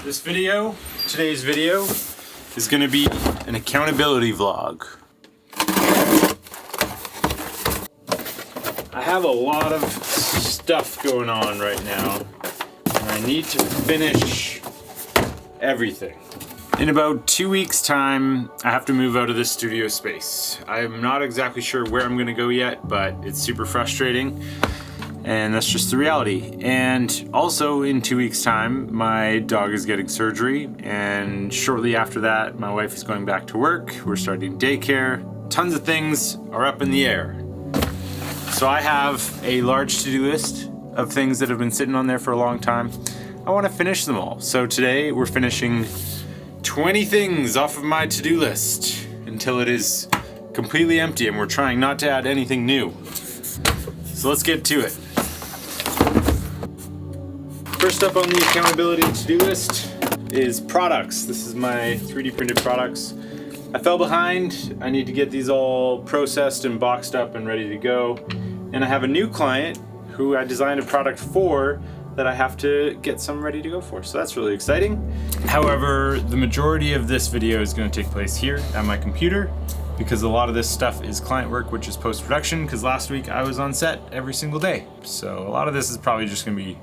Today's video is going to be an accountability vlog. I have a lot of stuff going on right now, and I need to finish everything. In about 2 weeks' time, I have to move out of this studio space. I'm not exactly sure where I'm going to go yet, but it's super frustrating. And that's just the reality. And also in 2 weeks' time, my dog is getting surgery. And shortly after that, my wife is going back to work. We're starting daycare. Tons of things are up in the air. So I have a large to-do list of things that have been sitting on there for a long time. I want to finish them all. So today we're finishing 20 things off of my to-do list until it is completely empty, and we're trying not to add anything new. So let's get to it. First up on the accountability to-do list is products. This is my 3D printed products. I fell behind. I need to get these all processed and boxed up and ready to go. And I have a new client who I designed a product for that I have to get some ready to go for. So that's really exciting. However, the majority of this video is going to take place here at my computer, because a lot of this stuff is client work, which is post-production, because last week I was on set every single day. So a lot of this is probably just going to be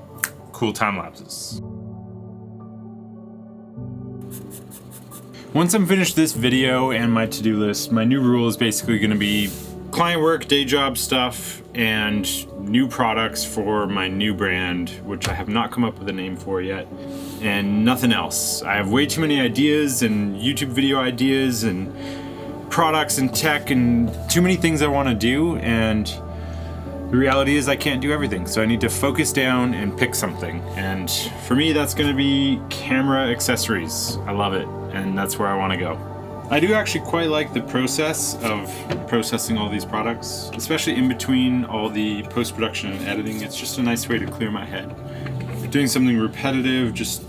cool time lapses. Once I'm finished this video and my to-do list, my new rule is basically going to be client work, day job stuff, and new products for my new brand, which I have not come up with a name for yet, and nothing else. I have way too many ideas and YouTube video ideas and products and tech and too many things I want to do, and the reality is I can't do everything, so I need to focus down and pick something. And for me, that's going to be camera accessories. I love it, and that's where I want to go. I do actually quite like the process of processing all these products, especially in between all the post-production and editing. It's just a nice way to clear my head. Doing something repetitive just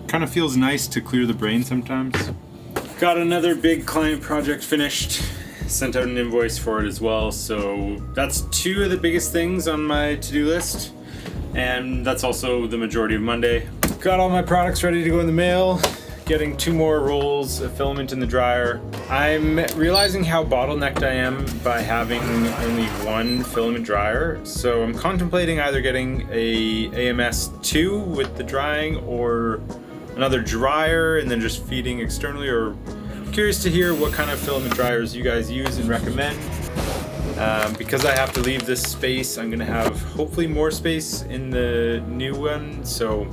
kind of feels nice to clear the brain sometimes. Got another big client project finished. Sent out an invoice for it as well. So that's two of the biggest things on my to-do list. And that's also the majority of Monday. Got all my products ready to go in the mail. Getting 2 more rolls of filament in the dryer. I'm realizing how bottlenecked I am by having only one filament dryer. So I'm contemplating either getting a AMS2 with the drying, or another dryer and then just feeding externally, or curious to hear what kind of filament dryers you guys use and recommend. Because I have to leave this space, I'm gonna have hopefully more space in the new one, so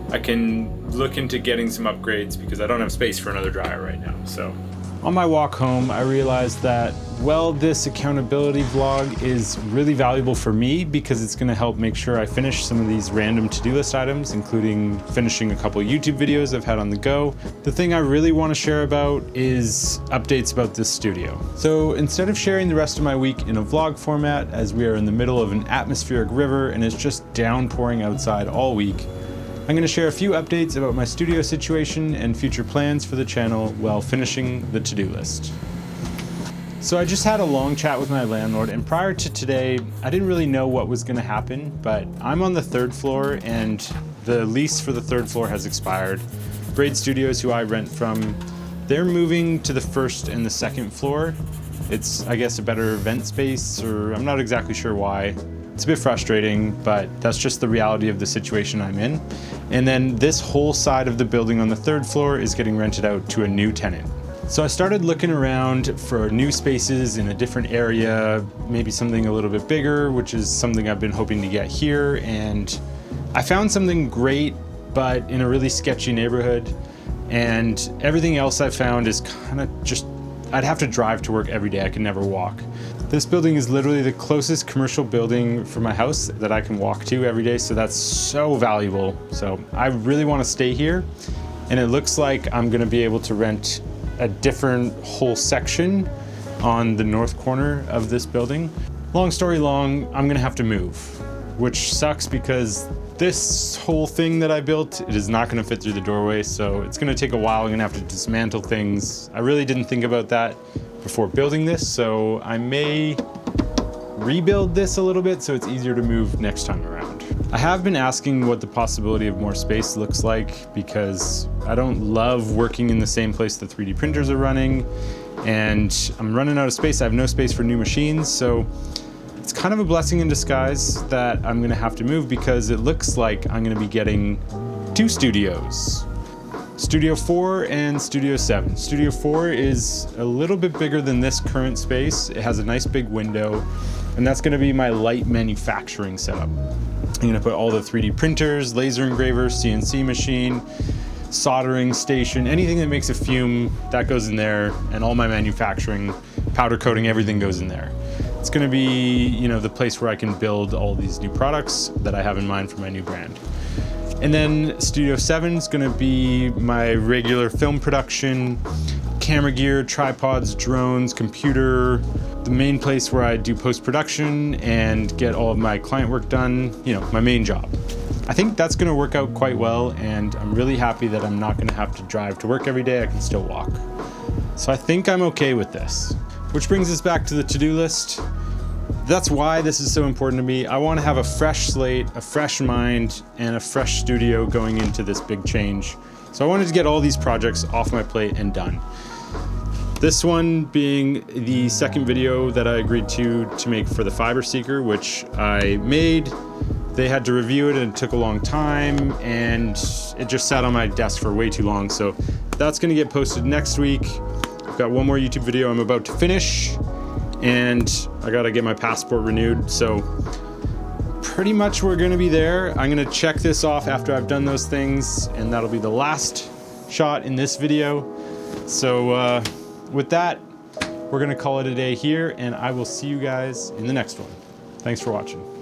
I can look into getting some upgrades because I don't have space for another dryer right now. So on my walk home, I realized that, well, this accountability vlog is really valuable for me because it's gonna help make sure I finish some of these random to-do list items, including finishing a couple YouTube videos I've had on the go. The thing I really wanna share about is updates about this studio. So instead of sharing the rest of my week in a vlog format, as we are in the middle of an atmospheric river and it's just downpouring outside all week, I'm going to share a few updates about my studio situation and future plans for the channel while finishing the to-do list. So I just had a long chat with my landlord, and prior to today, I didn't really know what was going to happen, but I'm on the 3rd floor and the lease for the 3rd floor has expired. Braid Studios, who I rent from, they're moving to the 1st and the 2nd floor. It's, I guess, a better vent space, or I'm not exactly sure why. It's a bit frustrating, but that's just the reality of the situation I'm in. And then this whole side of the building on the 3rd floor is getting rented out to a new tenant. So I started looking around for new spaces in a different area, maybe something a little bit bigger, which is something I've been hoping to get here. And I found something great, but in a really sketchy neighborhood. And everything else I found is kind of just, I'd have to drive to work every day. I could never walk. This building is literally the closest commercial building for my house that I can walk to every day, so that's so valuable. So I really want to stay here, and it looks like I'm going to be able to rent a different whole section on the north corner of this building. Long story long, I'm going to have to move, which sucks because this whole thing that I built, it is not going to fit through the doorway, so it's going to take a while. I'm going to have to dismantle things. I really didn't think about that before building this, so I may rebuild this a little bit so it's easier to move next time around. I have been asking what the possibility of more space looks like because I don't love working in the same place the 3D printers are running, and I'm running out of space. I have no space for new machines, so it's kind of a blessing in disguise that I'm gonna have to move because it looks like I'm gonna be getting 2 studios. Studio 4 and Studio 7. Studio 4 is a little bit bigger than this current space. It has a nice big window, and that's gonna be my light manufacturing setup. I'm gonna put all the 3D printers, laser engraver, CNC machine, soldering station, anything that makes a fume, that goes in there, and all my manufacturing, powder coating, everything goes in there. It's gonna be, you know, the place where I can build all these new products that I have in mind for my new brand. And then Studio 7 is gonna be my regular film production, camera gear, tripods, drones, computer, the main place where I do post-production and get all of my client work done, you know, my main job. I think that's gonna work out quite well, and I'm really happy that I'm not gonna have to drive to work every day. I can still walk. So I think I'm okay with this. Which brings us back to the to-do list. That's why this is so important to me. I want to have a fresh slate, a fresh mind, and a fresh studio going into this big change. So I wanted to get all these projects off my plate and done. This one being the second video that I agreed to make for the Fiber Seeker, which I made. They had to review it and it took a long time, and it just sat on my desk for way too long. So that's gonna get posted next week. I've got one more YouTube video I'm about to finish, and I gotta get my passport renewed. So pretty much we're gonna be there. I'm gonna check this off after I've done those things, and that'll be the last shot in this video. So with that, we're gonna call it a day here, and I will see you guys in the next one. Thanks for watching.